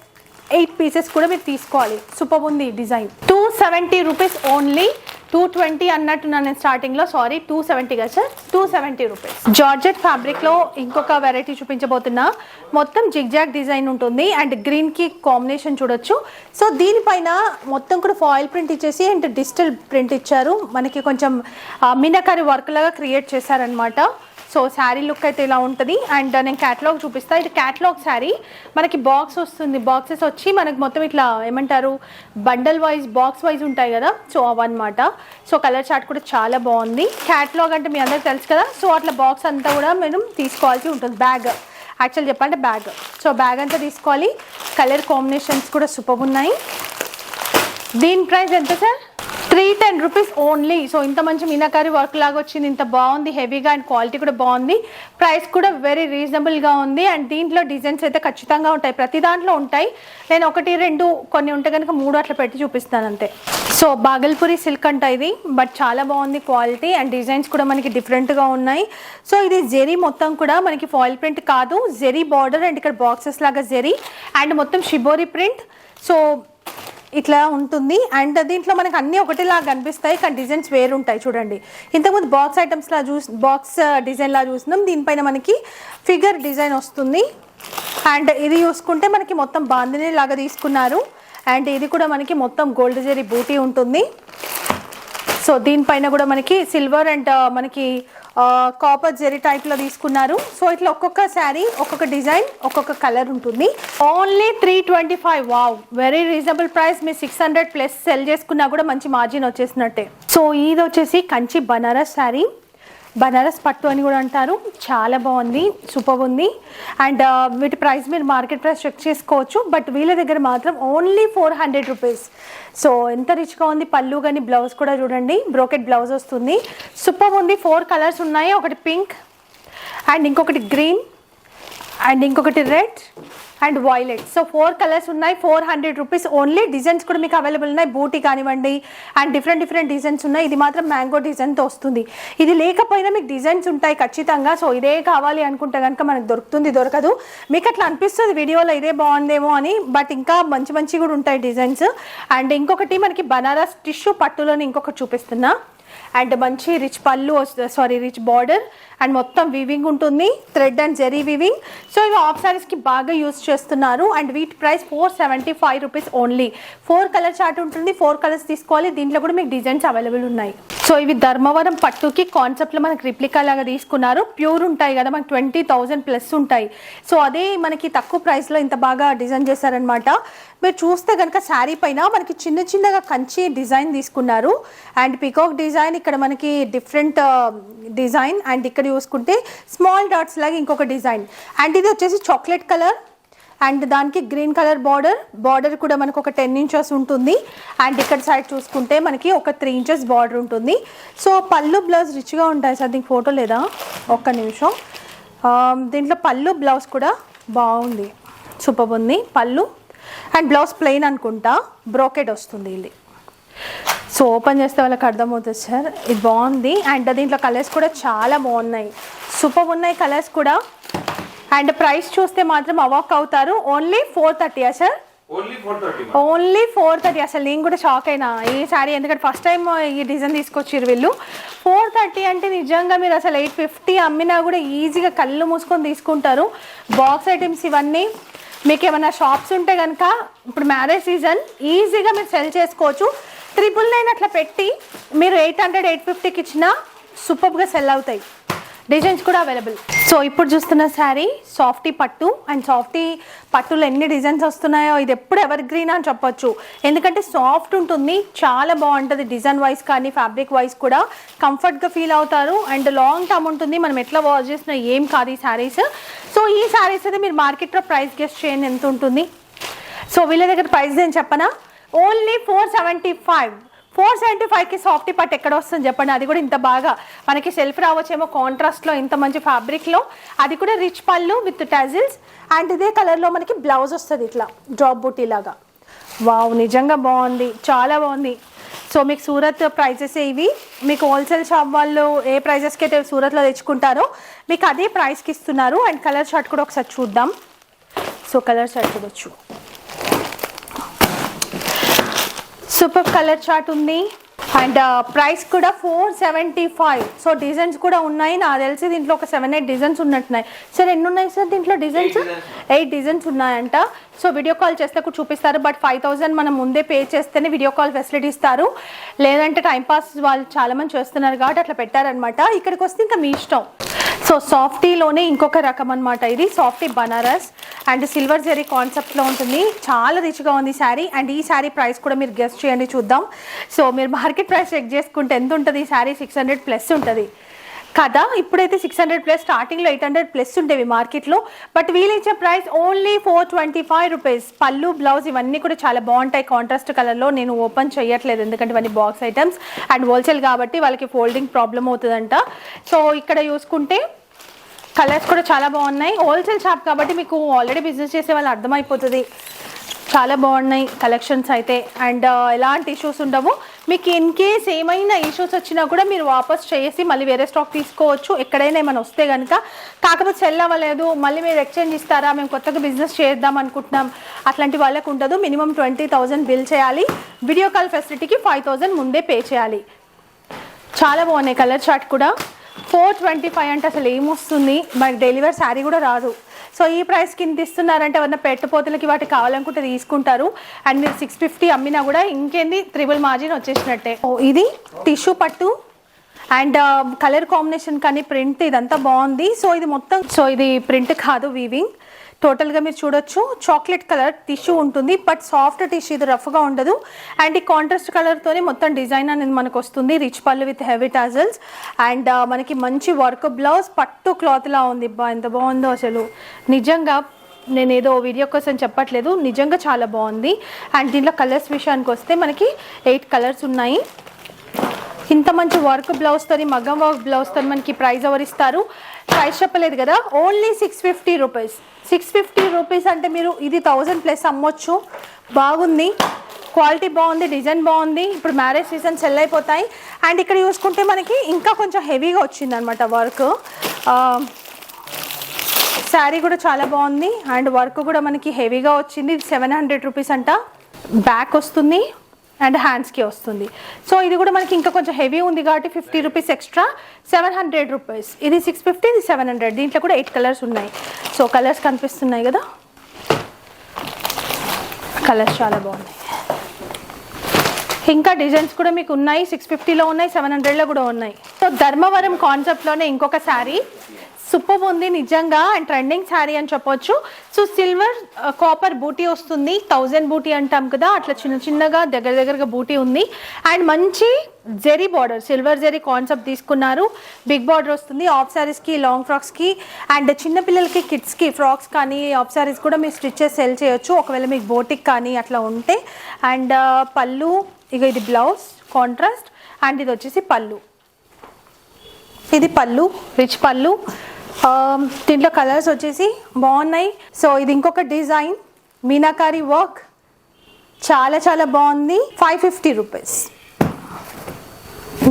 8 పీసెస్ కూడా మీరు తీసుకోవాలి. సూపర్ ఉంది డిజైన్. 270 rupees only. 220 అన్నట్టున్నా నేను స్టార్టింగ్లో, సారీ 270 కదా సార్, 270 రూపీస్. జార్జెట్ ఫ్యాబ్రిక్లో ఇంకొక వెరైటీ చూపించబోతున్నా. మొత్తం జిగ్జాగ్ డిజైన్ ఉంటుంది అండ్ గ్రీన్కి కాంబినేషన్ చూడొచ్చు. సో దీనిపైన మొత్తం కూడా ఫాయిల్ ప్రింట్ ఇచ్చేసి అండ్ డిజిటల్ ప్రింట్ ఇచ్చారు. మనకి కొంచెం మీనాకారి వర్క్ లాగా క్రియేట్ చేశారనమాట. సో శారీ లుక్ అయితే ఇలా ఉంటుంది. అండ్ నేను క్యాటలాగ్ చూపిస్తాను. ఇది క్యాటలాగ్ శారీ, మనకి బాక్స్ వస్తుంది, బాక్సెస్ వచ్చి మనకి మొత్తం ఇట్లా ఏమంటారు బండల్ వైజ్ బాక్స్ వైజ్ ఉంటాయి కదా, సో అవన్నమాట. సో కలర్ చార్ట్ కూడా చాలా బాగుంది. క్యాటలాగ్ అంటే మీ అందరికి తెలుసు కదా, సో అట్లా బాక్స్ అంతా కూడా మనం తీసుకోవాల్సి ఉంటుంది. బ్యాగ్ యాక్చువల్ చెప్పాలంటే బ్యాగ్, సో బ్యాగ్ అంతా తీసుకోవాలి. కలర్ కాంబినేషన్స్ కూడా సూపర్ ఉన్నాయి. దీని ప్రైస్ ఎంత సార్? 310 rupees only. సో ఇంత మంచి మీనాకారి వర్క్ లాగా వచ్చింది, ఇంత బాగుంది, హెవీగా అండ్ క్వాలిటీ కూడా బాగుంది. ప్రైస్ కూడా వెరీ రీజనబుల్గా ఉంది. అండ్ దీంట్లో డిజైన్స్ అయితే ఖచ్చితంగా ఉంటాయి, ప్రతి దాంట్లో ఉంటాయి. నేను 1, 2 కొన్ని ఉంటే కనుక 3 అట్లా పెట్టి చూపిస్తాను అంతే. సో బాగల్పూరి సిల్క్ అంట ఇది, బట్ చాలా బాగుంది క్వాలిటీ అండ్ డిజైన్స్ కూడా మనకి డిఫరెంట్గా ఉన్నాయి. సో ఇది జెరీ మొత్తం కూడా మనకి ఫాయిల్ ప్రింట్ కాదు, జెరీ బార్డర్ అండ్ ఇక్కడ బాక్సెస్ లాగా జెరీ అండ్ మొత్తం షిబోరి ప్రింట్. సో ఇట్లా ఉంటుంది. అండ్ దీంట్లో మనకి అన్నీ ఒకటిలాగా కనిపిస్తాయి కానీ డిజైన్స్ వేరు ఉంటాయి. చూడండి, ఇంతకుముందు బాక్స్ ఐటమ్స్లా బాక్స్ డిజైన్లా చూసినాం, దీనిపైన మనకి ఫిగర్ డిజైన్ వస్తుంది. అండ్ ఇది చూసుకుంటే మనకి మొత్తం బాందిని లాగా తీసుకున్నారు. అండ్ ఇది కూడా మనకి మొత్తం గోల్డ్ జెరీ బూటీ ఉంటుంది. సో దీనిపైన కూడా మనకి సిల్వర్ అండ్ మనకి కాపర్ జెరీ టైప్లో తీసుకున్నారు. సో ఇట్లా ఒక్కొక్క శారీ ఒక్కొక్క డిజైన్ ఒక్కొక్క కలర్ ఉంటుంది. Only 325. Wow, very reasonable price. మీరు 600 ప్లస్ సెల్ చేసుకున్నా కూడా మంచి మార్జిన్ వచ్చేసినట్టే. సో ఇది వచ్చేసి కంచి బనారస్ శారీ, బనారస్ పట్టు అని కూడా అంటారు. చాలా బాగుంది, సూపర్ ఉంది. అండ్ వీటి ప్రైస్ మీరు మార్కెట్ ప్రైస్ చెక్ చేసుకోవచ్చు, బట్ వీళ్ళ దగ్గర మాత్రం ఓన్లీ 400 రూపీస్. సో ఎంత రిచ్గా ఉంది. పళ్ళు కానీ బ్లౌజ్ కూడా చూడండి, బ్రోకెట్ బ్లౌజ్ వస్తుంది, సూపర్ ఉంది. 4 కలర్స్ ఉన్నాయి, ఒకటి పింక్ అండ్ ఇంకొకటి గ్రీన్ అండ్ ఇంకొకటి red and violet. So 4 colours ఉన్నాయి, 400 రూపీస్ ఓన్లీ. డిజైన్స్ కూడా మీకు అవైలబుల్ ఉన్నాయి, బూటీ కానివ్వండి అండ్ డిఫరెంట్ డిజైన్స్ ఉన్నాయి. ఇది మాత్రం మ్యాంగో డిజైన్తో వస్తుంది. ఇది లేకపోయినా మీకు డిజైన్స్ ఉంటాయి ఖచ్చితంగా. సో ఇదే కావాలి అనుకుంటే కనుక మనకు దొరకదు. మీకు అట్లా అనిపిస్తుంది వీడియోలో ఇదే బాగుందేమో అని, బట్ ఇంకా మంచి కూడా ఉంటాయి డిజైన్స్. అండ్ ఇంకొకటి మనకి బనారస్ టిష్యూ పట్టులోని ఇంకొకటి చూపిస్తున్నా. అండ్ మంచి రిచ్ పళ్ళు, రిచ్ బార్డర్ అండ్ మొత్తం వీవింగ్ ఉంటుంది, thread and zari weaving. So ఇవి ఆఫ్ సారీస్కి బాగా యూజ్ చేస్తున్నారు. అండ్ వీటి price 475 rupees only. 4 colour chart ఉంటుంది, 4 కలర్స్ తీసుకోవాలి. దీంట్లో కూడా మీకు డిజైన్స్ అవైలబుల్ ఉన్నాయి. సో ఇవి ధర్మవరం పట్టుకి కాన్సెప్ట్లో మనకి రిప్లికా లాగా తీసుకున్నారు. ప్యూర్ ఉంటాయి కదా, మనకి 20,000 ప్లస్ ఉంటాయి. సో అదే మనకి తక్కువ ప్రైస్లో ఇంత బాగా డిజైన్ చేశారనమాట. మీరు చూస్తే కనుక శారీ పైన మనకి చిన్న చిన్నగా కంచి డిజైన్ తీసుకున్నారు. అండ్ పికాక్ డిజైన్, ఇక్కడ మనకి డిఫరెంట్ డిజైన్. అండ్ ఇక్కడ చూసుకుంటే స్మాల్ డాట్స్ లాగా ఇంకొక డిజైన్. అండ్ ఇది వచ్చేసి చాక్లెట్ కలర్ అండ్ దానికి గ్రీన్ కలర్ బార్డర్ కూడా మనకు ఒక 10 ఇంచెస్ ఉంటుంది. అండ్ ఇక్కడ సైడ్ చూసుకుంటే మనకి ఒక 3 ఇంచెస్ బార్డర్ ఉంటుంది. సో పళ్ళు బ్లౌజ్ రిచ్గా ఉంటాయి సార్. దీనికి ఫోటో లేదా, ఒక్క నిమిషం. దీంట్లో పళ్ళు బ్లౌజ్ కూడా బాగుంది, సూపర్ ఉంది పళ్ళు. అండ్ బ్లౌజ్ ప్లెయిన్ అనుకుంటా, బ్రోకెడ్ వస్తుంది ఇది. సో ఓపెన్ చేస్తే వాళ్ళకి అర్థమవుతుంది సార్. ఇది బాగుంది. అండ్ దీంట్లో కలర్స్ కూడా చాలా బాగున్నాయి, సూపర్ ఉన్నాయి కలర్స్ కూడా. అండ్ ప్రైస్ చూస్తే మాత్రం అవాక్ అవుతారు. Only 430 sir, only 430. అసలు నేను కూడా షాక్ అయినా ఈ శారీ, ఎందుకంటే ఫస్ట్ టైం ఈ డిజైన్ తీసుకొచ్చారు వీళ్ళు. 430 అంటే నిజంగా మీరు అసలు 850 అమ్మినా కూడా ఈజీగా కళ్ళు మూసుకొని తీసుకుంటారు. బాక్స్ ఐటమ్స్ ఇవన్నీ. మీకు ఏమైనా షాప్స్ ఉంటే కనుక ఇప్పుడు మ్యారేజ్ సీజన్ ఈజీగా మీరు సెల్ చేసుకోవచ్చు. 999 అట్లా పెట్టి మీరు 800, 850కి ఇచ్చినా సూపర్గా సెల్ అవుతాయి. డిజైన్స్ కూడా అవైలబుల్. సో ఇప్పుడు చూస్తున్న శారీ సాఫ్టీ పట్టు. అండ్ సాఫ్టీ పట్టులో ఎన్ని డిజైన్స్ వస్తున్నాయో, ఇది ఎప్పుడు ఎవర్ గ్రీన్ అని చెప్పొచ్చు. ఎందుకంటే సాఫ్ట్ ఉంటుంది, చాలా బాగుంటుంది. డిజైన్ వైజ్ కానీ ఫ్యాబ్రిక్ వైజ్ కూడా కంఫర్ట్గా ఫీల్ అవుతారు. అండ్ లాంగ్ టర్మ్ ఉంటుంది, మనం ఎట్లా వాష్ చేసినా ఏం కాదు ఈ శారీస్. సో ఈ శారీస్ అయితే మీరు మార్కెట్లో ప్రైస్ గెస్ట్ చేయండి ఎంత ఉంటుంది. సో వీళ్ళ దగ్గర ప్రైస్ నేను చెప్పనా, ఓన్లీ 475. 475కి సాఫ్టీ పట్టు ఎక్కడ వస్తుంది చెప్పండి. అది కూడా ఇంత బాగా మనకి సెల్ఫ్ రావచ్చేమో కాంట్రాస్ట్లో, ఇంత మంచి ఫ్యాబ్రిక్లో. అది కూడా రిచ్ పళ్ళు విత్ టజిల్స్. అండ్ ఇదే కలర్లో మనకి బ్లౌజ్ వస్తుంది ఇట్లా డ్రాప్ బూటీ లాగా. వావ్, నిజంగా బాగుంది, చాలా బాగుంది. సో మీకు సూరత్ ప్రైజెస్ ఇవి. మీకు హోల్సేల్ షాప్ వాళ్ళు ఏ ప్రైజెస్కి అయితే సూరత్లో తెచ్చుకుంటారో మీకు అదే ప్రైస్కి ఇస్తున్నారు. అండ్ కలర్ షర్ట్ కూడా ఒకసారి చూద్దాం. సో కలర్ షర్ట్ చూడొచ్చు, సూపర్ కలర్ చార్ట్ ఉంది. అండ్ ప్రైస్ కూడా 475. సో డిజైన్స్ కూడా ఉన్నాయి, నాకు తెలిసి దీంట్లో ఒక 7-8 డిజైన్స్ ఉన్నట్టున్నాయి. సార్ ఎన్ని ఉన్నాయి సార్ దీంట్లో డిజైన్స్? 8 డిజైన్స్ ఉన్నాయంట. సో వీడియో కాల్ చేస్తే కూడా చూపిస్తారు. బట్ 5000 మనం ముందే పే చేస్తేనే వీడియో కాల్ ఫెసిలిటీ ఇస్తారు. లేదంటే టైంపాస్ వాళ్ళు చాలామంది చేస్తున్నారు కాబట్టి అట్లా పెట్టారనమాట. ఇక్కడికి వస్తే ఇంకా మీ ఇష్టం. సో సాఫ్టీలోనే ఇంకొక రకం అనమాట ఇది, softy Banaras. And silver zari కాన్సెప్ట్లో ఉంటుంది, చాలా రిచ్గా ఉంది శారీ. అండ్ ఈ శారీ ప్రైస్ కూడా మీరు గెస్ట్ చేయండి చూద్దాం. సో మీరు మార్కెట్ ప్రైస్ చెక్ చేసుకుంటే ఎంత ఉంటుంది ఈ శారీ? 600 ప్లస్ ఉంటుంది కదా. ఇప్పుడైతే 600 ప్లస్, స్టార్టింగ్లో 800 ప్లస్ ఉండేవి మార్కెట్లో. బట్ వీళ్ళు ఇచ్చే ప్రైస్ ఓన్లీ 425 రూపీస్. పళ్ళు బ్లౌజ్ ఇవన్నీ కూడా చాలా బాగుంటాయి కాంట్రాస్ట్ కలర్లో. నేను ఓపెన్ చేయట్లేదు ఎందుకంటే ఇవన్నీ బాక్స్ ఐటమ్స్ అండ్ హోల్సేల్ కాబట్టి వాళ్ళకి ఫోల్డింగ్ ప్రాబ్లం అవుతుందంట. సో ఇక్కడ చూసుకుంటే కలర్స్ కూడా చాలా బాగున్నాయి. హోల్సేల్ షాప్ కాబట్టి మీకు ఆల్రెడీ బిజినెస్ చేసే వాళ్ళు అర్థమైపోతుంది. చాలా బాగున్నాయి కలెక్షన్స్ అయితే. అండ్ ఎలాంటి ఇష్యూస్ ఉండవు. మీకు ఇన్ కేస్ ఏమైనా ఇష్యూస్ వచ్చినా కూడా మీరు వాపస్ చేసి మళ్ళీ వేరే స్టాక్ తీసుకోవచ్చు ఎక్కడైనా ఏమైనా వస్తే కనుక. కాకపోతే సెల్ అవ్వలేదు మళ్ళీ మీరు ఎక్స్చేంజ్ ఇస్తారా, మేము కొత్తగా బిజినెస్ చేద్దాం అనుకుంటున్నాం, అట్లాంటి వాళ్ళకు ఉండదు. మినిమం 20,000 బిల్ చేయాలి. వీడియో కాల్ ఫెసిలిటీకి 5,000 ముందే పే చేయాలి. చాలా బాగున్నాయి కలర్ చార్ట్ కూడా. 425 అంటే అసలు ఏమొస్తుంది, మనకి డెలివరీ శారీ కూడా రాదు. సో ఈ ప్రైస్ కింద ఇస్తున్నారంటే ఎవరైనా పెట్టుపోతులకి వాటికి కావాలనుకుంటే తీసుకుంటారు. అండ్ మీరు 650 అమ్మినా కూడా ఇంకేంది ట్రిపుల్ మార్జిన్ వచ్చేసినట్టే. ఇది టిష్యూ పట్టు అండ్ కలర్ కాంబినేషన్ కానీ ప్రింట్ ఇదంతా బాగుంది. సో ఇది మొత్తం, సో ఇది ప్రింట్ కాదు వీవింగ్. టోటల్గా మీరు చూడొచ్చు చాక్లెట్ కలర్ టిష్యూ ఉంటుంది, బట్ సాఫ్ట్ టిష్యూ, ఇది రఫ్గా ఉండదు. అండ్ ఈ కాంట్రాస్ట్ కలర్తోనే మొత్తం డిజైన్ అనేది మనకు వస్తుంది. రిచ్ పళ్ళు విత్ హెవీ టాజల్స్. అండ్ మనకి మంచి వర్క్ బ్లౌజ్, పట్టు క్లాత్లా ఉంది. ఎంత బాగుందో అసలు, నిజంగా నేను ఏదో వీడియో కోసం చెప్పట్లేదు, నిజంగా చాలా బాగుంది. అండ్ దీంట్లో కలర్స్ విషయానికి వస్తే మనకి 8 కలర్స్ ఉన్నాయి. ఇంత మంచి వర్క్ బ్లౌజ్తో, మగ్గం వర్క్ బ్లౌజ్తో మనకి ప్రైస్ ఎవరు ఇస్తారు? ప్రైస్ చెప్పలేదు కదా, ఓన్లీ 650 రూపీస్. 650 రూపీస్ అంటే మీరు ఇది 1000 ప్లస్ అమ్మొచ్చు. బాగుంది, క్వాలిటీ బాగుంది, డిజైన్ బాగుంది. ఇప్పుడు మ్యారేజ్ సీజన్ సెల్ అయిపోతాయి. అండ్ ఇక్కడ చూసుకుంటే మనకి ఇంకా కొంచెం హెవీగా వచ్చింది అనమాట వర్క్. శారీ కూడా చాలా బాగుంది అండ్ వర్క్ కూడా మనకి హెవీగా వచ్చింది. 700 రూపీస్ అంట. బ్యాక్ వస్తుంది అండ్ హ్యాండ్స్కి వస్తుంది. సో ఇది కూడా మనకి ఇంకా కొంచెం హెవీ ఉంది కాబట్టి 50 రూపీస్ ఎక్స్ట్రా, 700 రూపీస్. ఇది 650, ఇది 700. దీంట్లో కూడా 8 కలర్స్ ఉన్నాయి. సో కలర్స్ కనిపిస్తున్నాయి కదా, కలర్స్ చాలా బాగున్నాయి. ఇంకా డిజైన్స్ కూడా మీకు ఉన్నాయి, 650లో ఉన్నాయి, 700లో కూడా ఉన్నాయి. సో ధర్మవరం కాన్సెప్ట్లోనే ఇంకొక శారీ సూపర్ ఉంది నిజంగా, అండ్ ట్రెండింగ్ శారీ అని చెప్పొచ్చు. సో సిల్వర్ కాపర్ బూటీ వస్తుంది, 1000 బూటీ అంటాం కదా, అట్లా చిన్న చిన్నగా దగ్గరగా బూటీ ఉంది. అండ్ మంచి zari border, silver zari concept తీసుకున్నారు. బిగ్ బార్డర్ వస్తుంది. ఆఫ్ శారీస్కి, లాంగ్ ఫ్రాక్స్కి, అండ్ చిన్నపిల్లలకి కిడ్స్కి ఫ్రాక్స్ కానీ ఆఫ్ శారీస్ కూడా మీరు స్టిచెస్ సెల్ చేయొచ్చు ఒకవేళ మీకు బోటిక్ కానీ అట్లా ఉంటే. అండ్ పళ్ళు, ఇక ఇది బ్లౌజ్ కాంట్రాస్ట్, అండ్ ఇది వచ్చేసి పళ్ళు. ఇది పళ్ళు, రిచ్ పళ్ళు. దీంట్లో కలర్స్ వచ్చేసి బాగున్నాయి. సో ఇది ఇంకొక డిజైన్, మీనాకారి వర్క్, చాలా చాలా బాగుంది. 550 రూపీస్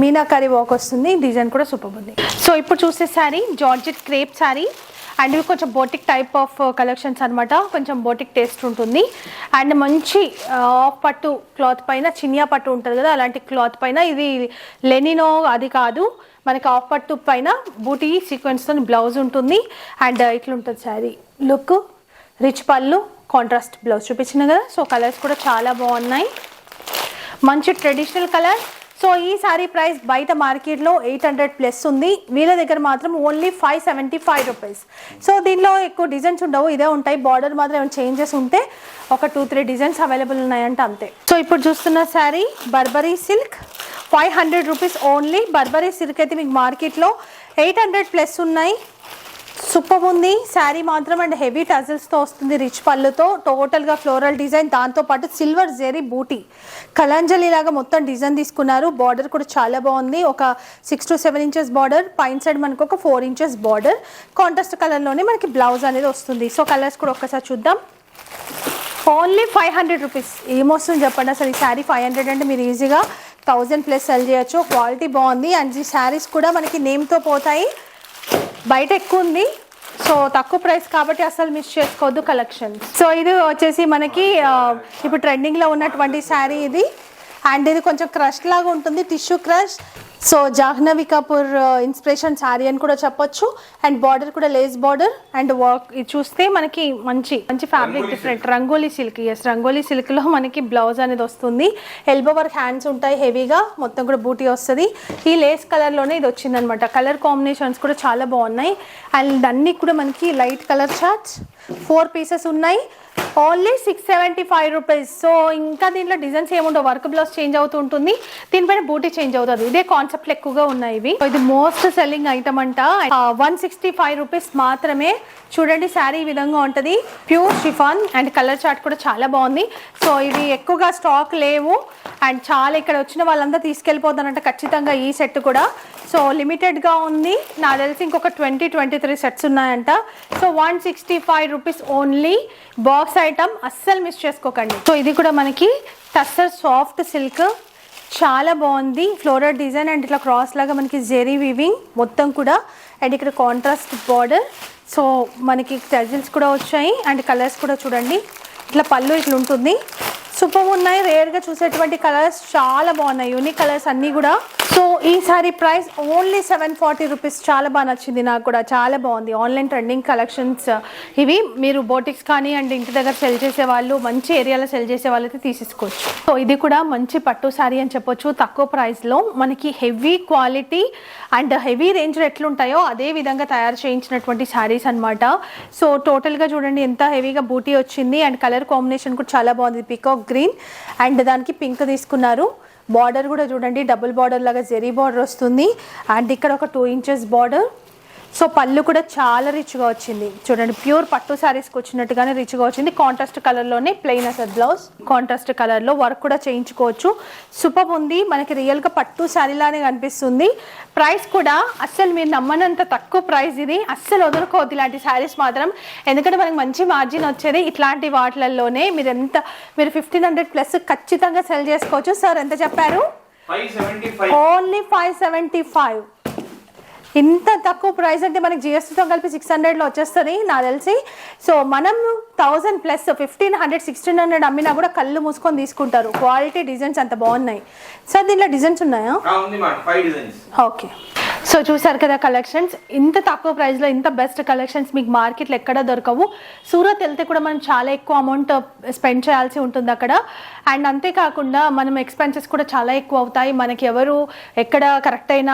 మీనాకారి వర్క్ వస్తుంది. డిజైన్ కూడా సూపర్ ఉంది. సో ఇప్పుడు చూసే sari georgette crepe sari, and ఇవి కొంచెం బోటిక్ టైప్ ఆఫ్ కలెక్షన్స్ అనమాట, కొంచెం బోటిక్ టేస్ట్ ఉంటుంది. అండ్ మంచి ఆఫ్ పట్టు క్లాత్ పైన, చినియా పట్టు ఉంటుంది కదా అలాంటి క్లాత్ పైన, ఇది లెనినో అది కాదు, మనకి ఆఫ్ పట్టు పైన బూటీ సీక్వెన్స్తో బ్లౌజ్ ఉంటుంది. అండ్ ఇట్లుంటుంది శారీ లుక్. రిచ్ పళ్ళు, కాంట్రాస్ట్ బ్లౌజ్ చూపించిన కదా. సో కలర్స్ కూడా చాలా బాగున్నాయి, మంచి ట్రెడిషనల్ కలర్. సో ఈ శారీ ప్రైస్ బయట మార్కెట్లో 800+ ఉంది, వీళ్ళ దగ్గర మాత్రం ఓన్లీ 575 రూపీస్. సో దీనిలో ఎక్కువ డిజైన్స్ ఉండవు, ఇదే ఉంటాయి. బార్డర్ మాత్రం ఏమైనా చేంజెస్ ఉంటే ఒక 2-3 డిజైన్స్ అవైలబుల్ ఉన్నాయంటే అంతే. సో ఇప్పుడు చూస్తున్న sari Burberry silk, 500 rupees only. Burberry silk అయితే మీకు మార్కెట్లో 800+ ఉన్నాయి. సూపర్ ఉంది శారీ మాత్రం, అండ్ హెవీ టజల్స్తో వస్తుంది, రిచ్ పళ్ళుతో, టోటల్గా ఫ్లోరల్ డిజైన్, దాంతోపాటు సిల్వర్ జెరీ బూటీ కలంజలి లాగా మొత్తం డిజైన్ తీసుకున్నారు. బార్డర్ కూడా చాలా బాగుంది, ఒక 6 to 7 ఇంచెస్ బార్డర్, పైన సైడ్ మనకు ఒక 4 ఇంచెస్ బార్డర్. కాంట్రాస్ట్ కలర్లోనే మనకి బ్లౌజ్ అనేది వస్తుంది. సో కలర్స్ కూడా ఒక్కసారి చూద్దాం. Only 500 rupees. ఏమొస్తుంది చెప్పండి అసలు ఈ శారీ 500 అంటే మీరు ఈజీగా 1000+ సెల్ చేయొచ్చు. క్వాలిటీ బాగుంది, అండ్ ఈ శారీస్ కూడా మనకి నేమ్తో పోతాయి, బయట ఎక్కువ ఉంది. సో తక్కువ ప్రైస్ కాబట్టి అసలు మిస్ చేసుకోవద్దు కలెక్షన్. సో ఇది వచ్చేసి మనకి ఇప్పుడు ట్రెండింగ్లో ఉన్నటువంటి శారీ ఇది, అండ్ ఇది కొంచెం క్రష్ లాగా ఉంటుంది, tissue crush. So Janhvi Kapoor inspiration sari అని కూడా చెప్పొచ్చు. అండ్ బార్డర్ కూడా లేస్ బార్డర్, అండ్ వర్క్ ఇది చూస్తే మనకి మంచి మంచి fabric, different Rangoli silk. Yes, Rangoli సిల్క్లో మనకి బ్లౌజ్ అనేది వస్తుంది. ఎల్బో వర్క్ హ్యాండ్స్ ఉంటాయి హెవీగా, మొత్తం కూడా బూటీ వస్తుంది. ఈ లేస్ కలర్లోనే ఇది వచ్చిందనమాట. కలర్ కాంబినేషన్స్ కూడా చాలా బాగున్నాయి. అండ్ అన్నీ కూడా మనకి లైట్ కలర్ చార్ట్స్, 4 పీసెస్ ఉన్నాయి. Only 675 rupees. సో ఇంకా దీంట్లో డిజైన్స్ ఏముండవు, వర్క్ బ్లౌజ్ చేంజ్ అవుతూ ఉంటుంది, దీనిపైన బూటీ చేంజ్ అవుతుంది. ఇదే కాన్సెప్ట్లు ఎక్కువగా ఉన్నాయి ఇవి. ఇది మోస్ట్ సెల్లింగ్ ఐటమ్ అంట, 165 రూపీస్ మాత్రమే. చూడండి శారీ ఈ విధంగా ఉంటుంది, pure chiffon, and colour chart కూడా చాలా బాగుంది. సో ఇవి ఎక్కువగా స్టాక్ లేవు, అండ్ చాలా ఇక్కడ వచ్చిన వాళ్ళంతా తీసుకెళ్ళిపోతానంట ఖచ్చితంగా ఈ సెట్ కూడా. సో లిమిటెడ్గా ఉంది, నాకు తెలిసి ఇంకొక 20-23 సెట్స్ ఉన్నాయంట. So 165 rupees only. Box item అస్సలు మిస్ చేసుకోకండి. సో ఇది కూడా మనకి టస్సర్ సాఫ్ట్ సిల్క్, చాలా బాగుంది, ఫ్లోరల్ డిజైన్, అండ్ ఇట్లా క్రాస్ లాగా మనకి జెరీ వీవింగ్ మొత్తం కూడా, అండ్ ఇక్కడ కాంట్రాస్ట్ బార్డర్. సో మనకి టజిల్స్ కూడా వచ్చాయి, అండ్ కలర్స్ కూడా చూడండి, ఇట్లా పళ్ళు ఇట్లా ఉంటుంది. సూపర్ ఉన్నాయి, రేర్గా చూసేటువంటి కలర్స్ చాలా బాగున్నాయి, యూనిక్ కలర్స్ అన్నీ కూడా. సో ఈ సారీ ప్రైస్ ఓన్లీ 740 రూపీస్. చాలా బాగా నచ్చింది నాకు కూడా, చాలా బాగుంది. ఆన్లైన్ ట్రెండింగ్ కలెక్షన్స్ ఇవి. మీరు బోటిక్స్ కానీ అండ్ ఇంటి దగ్గర సెల్ చేసే వాళ్ళు, మంచి ఏరియాలో సెల్ చేసే వాళ్ళు అయితే తీసేసుకోవచ్చు. సో ఇది కూడా మంచి పట్టు శారీ అని చెప్పొచ్చు, తక్కువ ప్రైస్లో మనకి హెవీ క్వాలిటీ అండ్ హెవీ రేంజ్లో ఎట్లుంటాయో అదే విధంగా తయారు చేయించినటువంటి శారీస్ అనమాట. సో టోటల్గా చూడండి ఎంత హెవీగా బూటీ వచ్చింది, అండ్ కలర్ కాంబినేషన్ కూడా చాలా బాగుంది, పీకాక్ గ్రీన్, అండ్ దానికి పింక్ తీసుకున్నారు. బార్డర్ కూడా చూడండి, డబుల్ బార్డర్ లాగా జెరీ బార్డర్ వస్తుంది, అండ్ ఇక్కడ ఒక 2 ఇంచెస్ బార్డర్. సో పళ్ళు కూడా చాలా రిచ్గా వచ్చింది, చూడండి ప్యూర్ పట్టు శారీస్కి వచ్చినట్టుగానే రిచ్గా వచ్చింది. కాంట్రాస్ట్ కలర్లోనే ప్లెయిన్ అసలు బ్లౌజ్, కాంట్రాస్ట్ కలర్లో వర్క్ కూడా చేయించుకోవచ్చు. సూపర్ ఉంది, మనకి రియల్గా పట్టు శారీలానే కనిపిస్తుంది. ప్రైస్ కూడా అస్సలు మీరు నమ్మనంత తక్కువ ప్రైస్ ఇది, అస్సలు వదులుకోవద్దు ఇలాంటి శారీస్ మాత్రం, ఎందుకంటే మనకి మంచి మార్జిన్ వచ్చేది ఇట్లాంటి వాటిలలోనే. మీరు 1500+ ఖచ్చితంగా సెల్ చేసుకోవచ్చు. సార్ ఎంత చెప్పారు? 575. ఓన్లీ 575. ఇంత తక్కువ ప్రైస్ అంటే మనకి జిఎస్టీతో కలిపి 600లో వచ్చేస్తుంది నాకు తెలిసి. సో మనం 1000+, 1500, 1600 అమ్మినా కూడా కళ్ళు మూసుకొని తీసుకుంటారు. క్వాలిటీ డిజైన్స్ అంత బాగున్నాయి. సార్ దీంట్లో డిజైన్స్ ఉన్నాయా? ఉంది madam, 5 designs. Okay. So so చూసారు కదా కలెక్షన్స్, ఇంత తక్కువ ప్రైస్లో ఇంత బెస్ట్ కలెక్షన్స్ మీకు మార్కెట్లో ఎక్కడ దొరకవు. సూరత్ వెళ్తే కూడా మనం చాలా ఎక్కువ అమౌంట్ స్పెండ్ చేయాల్సి ఉంటుంది అక్కడ. అండ్ అంతేకాకుండా మనం ఎక్స్పెన్సెస్ కూడా చాలా ఎక్కువ అవుతాయి. మనకి ఎవరు ఎక్కడ కరెక్ట్ అయిన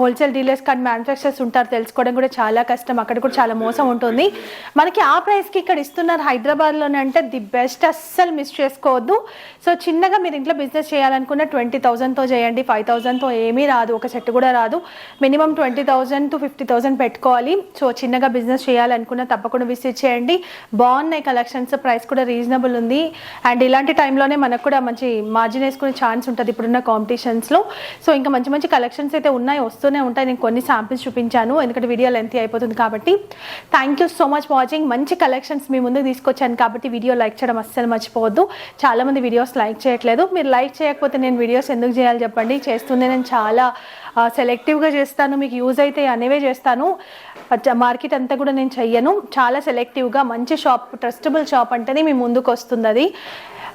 హోల్సేల్ డీలర్స్ కానీ మ్యానుఫ్యాక్చరర్స్ ఉంటారు తెలుసుకోవడం కూడా చాలా కష్టం. అక్కడ కూడా చాలా మోసం ఉంటుంది. మనకి ఆ ప్రైస్కి ఇక్కడ ఇస్తున్నారు హైదరాబాద్లోనే అంటే ది బెస్ట్, అస్సలు మిస్ చేసుకోవద్దు. సో చిన్నగా మీరు ఇంట్లో బిజినెస్ చేయాలనుకున్న 20,000తో చేయండి, 5,000తో ఏమీ రాదు, ఒక సెట్ కూడా రాదు. మినిమం 20,000 to 50,000 పెట్టుకోవాలి. సో చిన్నగా బిజినెస్ చేయాలనుకున్న తప్పకుండా విజిట్ చేయండి. బాగున్నాయి కలెక్షన్స్, ప్రైస్ కూడా రీజనబుల్ ఉంది. అండ్ ఇలాంటి టైంలోనే మనకు కూడా మంచి మార్జిన్ వేసుకునే ఛాన్స్ ఉంటుంది ఇప్పుడున్న కాంపిటీషన్స్లో. సో ఇంకా మంచి మంచి కలెక్షన్స్ అయితే ఉన్నాయి, వస్తూనే ఉంటాయి. నేను కొన్ని శాంపిల్స్ చూపించాను ఎందుకంటే వీడియో లెంత్ అయిపోతుంది కాబట్టి. Thank you so much watching. మంచి కలెక్షన్స్ మీ ముందుకు తీసుకొచ్చాను కాబట్టి వీడియో లైక్ చేయడం అస్సలు మర్చిపోవద్దు. చాలామంది వీడియోస్ లైక్ చేయట్లేదు. మీరు లైక్ చేయకపోతే నేను వీడియోస్ ఎందుకు చేయాలి చెప్పండి. చేస్తుండే నేను చాలా సెలెక్టివ్గా చేస్తాను, మీకు యూజ్ అయితే అనేవే చేస్తాను. మార్కెట్ అంతా కూడా నేను చెయ్యను, చాలా సెలెక్టివ్గా. మంచి షాప్, ట్రస్టబుల్ షాప్ అంటేనే మీ ముందుకు వస్తుంది అది.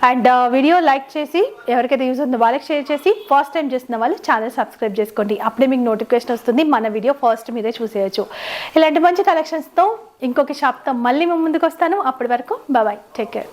అండ్ వీడియో లైక్ చేసి ఎవరికైతే యూజ్ ఉందో వాళ్ళకి షేర్ చేసి, ఫస్ట్ టైం చేస్తున్న వాళ్ళు ఛానల్ సబ్స్క్రైబ్ చేసుకోండి. అప్పుడే మీకు నోటిఫికేషన్ వస్తుంది, మన వీడియో ఫస్ట్ మీరే చూసేయచ్చు. ఇలాంటి మంచి కలెక్షన్స్తో ఇంకొక షాప్తో మళ్ళీ మేము ముందుకు వస్తాను. అప్పటి వరకు బాయ్, టేక్ కేర్.